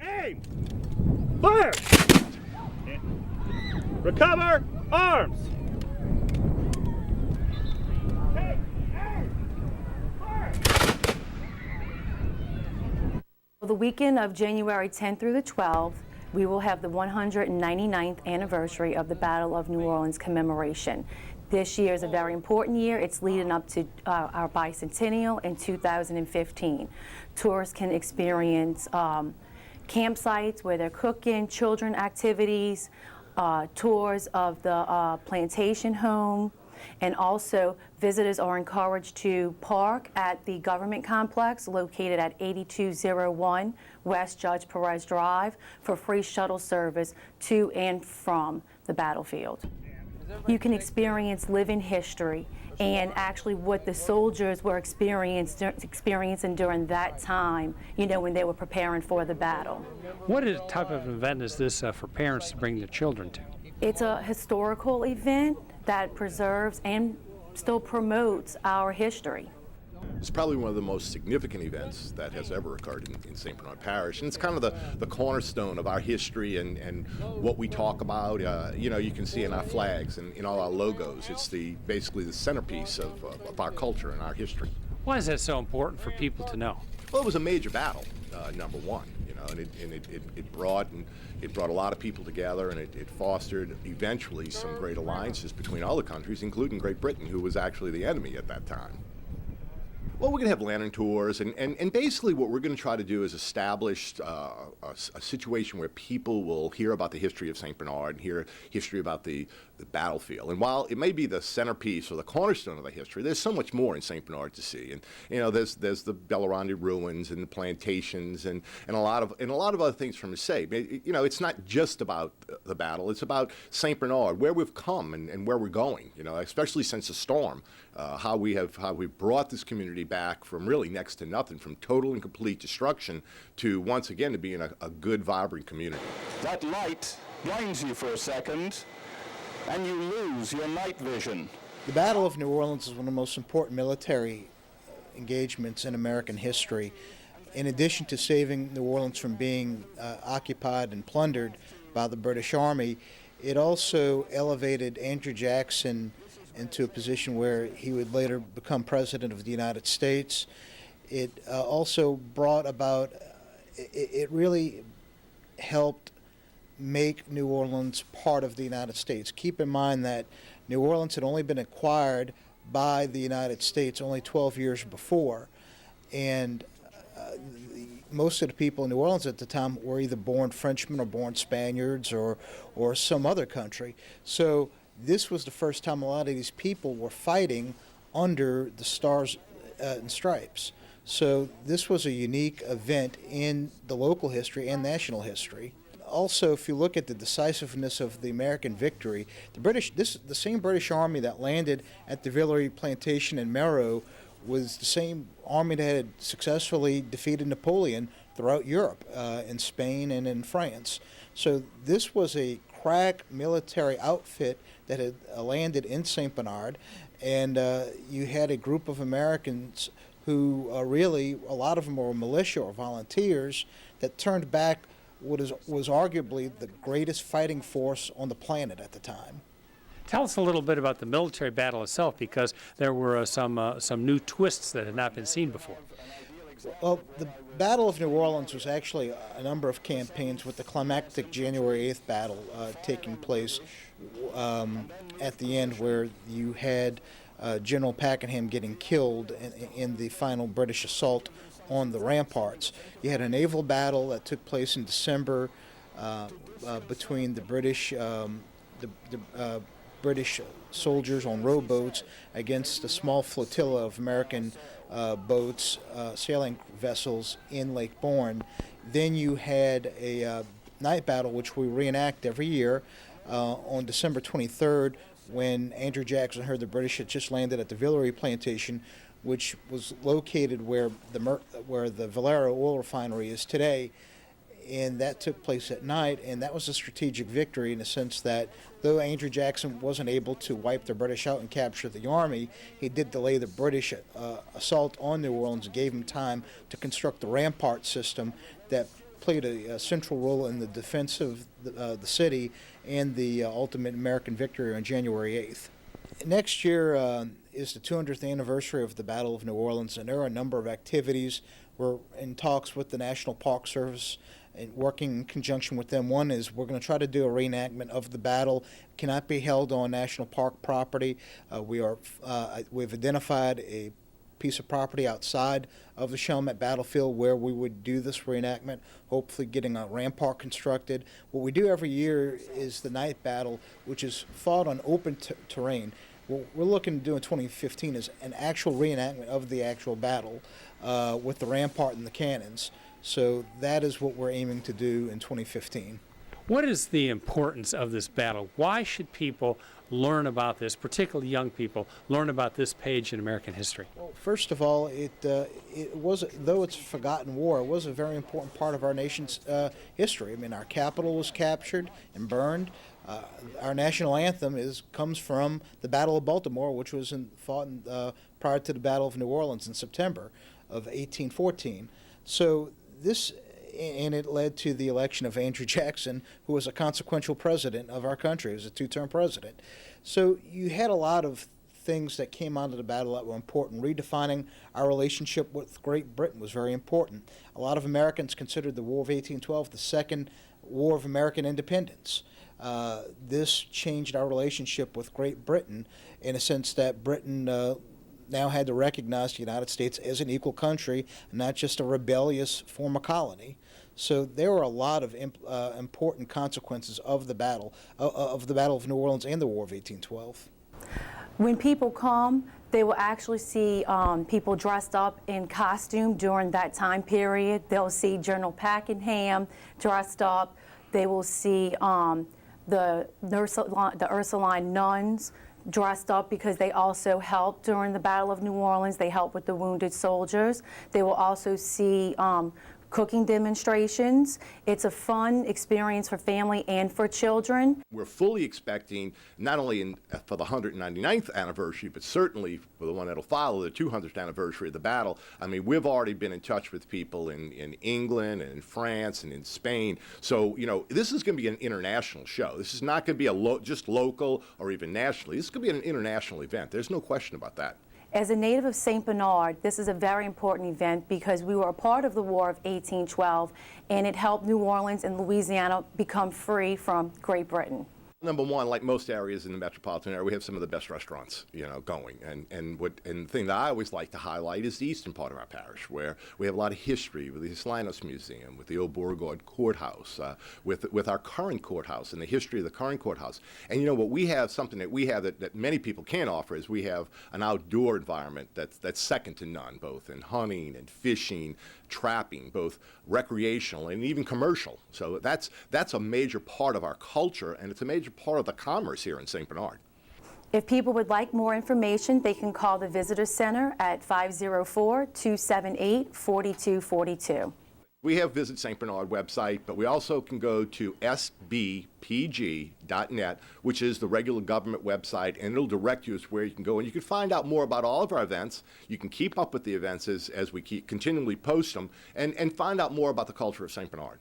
Aim! Fire! Recover! Arms! The weekend of January 10th through the 12th, we will have the 199th anniversary of the Battle of New Orleans Commemoration. This year is a very important year. It's leading up to our bicentennial in 2015. Tourists can experience campsites where they're cooking, children activities, tours of the plantation home, and also visitors are encouraged to park at the government complex located at 8201 West Judge Perez Drive for free shuttle service to and from the battlefield. You can experience living history and actually what the soldiers were experiencing during that time, you know, when they were preparing for the battle. What type of event is this for parents to bring their children to? It's a historical event that preserves and still promotes our history. It's probably one of the most significant events that has ever occurred in St. Bernard Parish. And it's kind of the cornerstone of our history and what we talk about. You know, you can see in our flags and in all our logos, it's basically the centerpiece of our culture and our history. Why is that so important for people to know? Well, it was a major battle, number one, you know, and it brought a lot of people together, and it fostered eventually some great alliances between all the countries, including Great Britain, who was actually the enemy at that time. Well, we're going to have lantern tours, and basically what we're going to try to do is establish a situation where people will hear about the history of St. Bernard and hear history about the battlefield. And while it may be the centerpiece or the cornerstone of the history, there's so much more in St. Bernard to see. And you know, there's the Bellerandi ruins and the plantations and a lot of other things from the say. You know, it's not just about the battle; it's about St. Bernard, where we've come and where we're going. You know, especially since the storm, how we brought this community back from really next to nothing, from total and complete destruction to once again to being a good, vibrant community. That light blinds you for a second, and you lose your night vision. The Battle of New Orleans is one of the most important military engagements in American history. In addition to saving New Orleans from being occupied and plundered by the British Army, it also elevated Andrew Jackson into a position where he would later become President of the United States. It also brought about, it really helped make New Orleans part of the United States. Keep in mind that New Orleans had only been acquired by the United States only 12 years before, and most of the people in New Orleans at the time were either born Frenchmen or born Spaniards or some other country. So this was the first time a lot of these people were fighting under the Stars and Stripes. So this was a unique event in the local history and national history. Also, if you look at the decisiveness of the American victory, the same British army that landed at the Villeray plantation in Meraux was the same army that had successfully defeated Napoleon throughout Europe, in Spain and in France. So this was a crack military outfit that had landed in St. Bernard, and you had a group of Americans who really, a lot of them were militia or volunteers that turned back what was arguably the greatest fighting force on the planet at the time. Tell us a little bit about the military battle itself, because there were some new twists that had not been seen before. Well, the Battle of New Orleans was actually a number of campaigns, with the climactic January 8th battle taking place at the end, where you had General Pakenham getting killed in the final British assault on the ramparts. You had a naval battle that took place in December between the British soldiers on rowboats against a small flotilla of American boats, sailing vessels in Lake Bourne. Then you had a night battle, which we reenact every year on December 23rd, when Andrew Jackson heard the British had just landed at the Villeray plantation, which was located where the Valero oil refinery is today. And that took place at night, and that was a strategic victory in the sense that though Andrew Jackson wasn't able to wipe the British out and capture the army, he did delay the British assault on New Orleans and gave him time to construct the rampart system that played a central role in the defense of the city and the ultimate American victory on January 8th. Next year is the 200th anniversary of the Battle of New Orleans, and there are a number of activities. We're in talks with the National Park Service and working in conjunction with them. One is we're going to try to do a reenactment of the battle. It cannot be held on national park property. We've identified a piece of property outside of the Chalmette battlefield where we would do this reenactment, hopefully getting a rampart constructed. What we do every year is the night battle, which is fought on open terrain. What we're looking to do in 2015 is an actual reenactment of the actual battle with the rampart and the cannons. So that is what we're aiming to do in 2015. What is the importance of this battle? Why should people learn about this, particularly young people, learn about this page in American history? Well, first of all, it was, though it's a forgotten war, it was a very important part of our nation's history. I mean, our capital was captured and burned. Our national anthem comes from the Battle of Baltimore, which was fought prior to the Battle of New Orleans in September of 1814. So and it led to the election of Andrew Jackson, who was a consequential president of our country. He was a two-term president. So you had a lot of things that came out of the battle that were important. Redefining our relationship with Great Britain was very important. A lot of Americans considered the War of 1812 the second War of American independence. This changed our relationship with Great Britain in a sense that Britain now had to recognize the United States as an equal country, not just a rebellious former colony. So there were a lot of important consequences of the Battle of New Orleans and the War of 1812. When people come, they will actually see people dressed up in costume during that time period. They'll see General Pakenham dressed up. They will see the Ursuline nuns dressed up because they also helped during the Battle of New Orleans. They helped with the wounded soldiers. They will also see cooking demonstrations. It's a fun experience for family and for children. We're fully expecting, not only for the 199th anniversary, but certainly for the one that'll follow, the 200th anniversary of the battle. I mean, we've already been in touch with people in England and in France and in Spain. So, you know, this is going to be an international show. This is not going to be just local or even nationally. This is going to be an international event. There's no question about that. As a native of St. Bernard, this is a very important event because we were a part of the War of 1812, and it helped New Orleans and Louisiana become free from Great Britain. Number one, like most areas in the metropolitan area, we have some of the best restaurants, going. And the thing that I always like to highlight is the eastern part of our parish, where we have a lot of history with the Hislanos Museum, with the Old Beauregard Courthouse, with our current courthouse and the history of the current courthouse. And what we have, something that we have that many people can't offer, is we have an outdoor environment that's second to none, both in hunting and fishing, trapping, both recreational and even commercial. So that's a major part of our culture, and it's a major part of the commerce here in St. Bernard. If people would like more information, they can call the Visitor Center at 504-278-4242. We have Visit St. Bernard website, but we also can go to sbpg.net, which is the regular government website, and it'll direct you as where you can go. And you can find out more about all of our events. You can keep up with the events as we continually post them, and find out more about the culture of St. Bernard.